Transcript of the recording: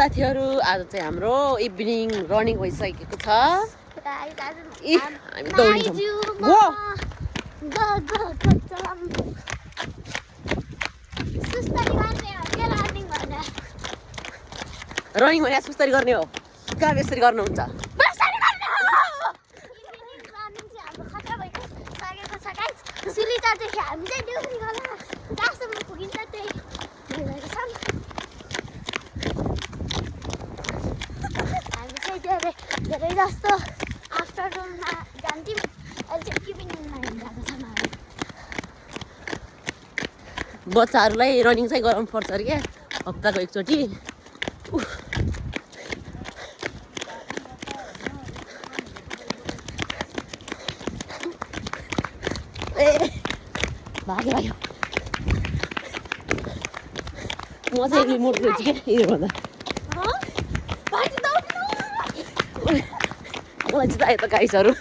साथीहरू आज चाहिँ हाम्रो इभिनिङ रनिङ भइसकेको छ हामी दौडिन्छौँ रनिङ भने सुस्तरी गर्ने हो कहाँ यसरी गर्नुहुन्छ धेरै जस्तो आफ्टरनुनमा जान्थ्यौँ अहिले चाहिँ इभिनिङमा हिँडिरहेको छ हामी बच्चाहरूलाई रनिङ चाहिँ गराउनु पर्छ अरे क्या हप्ताको एकचोटि ए भाग्यो भाग्यो म चाहिँ एक्लै मोटो रहेछु क्या यो भन्दा मलाई चाहिँ आयो त गाइसहरू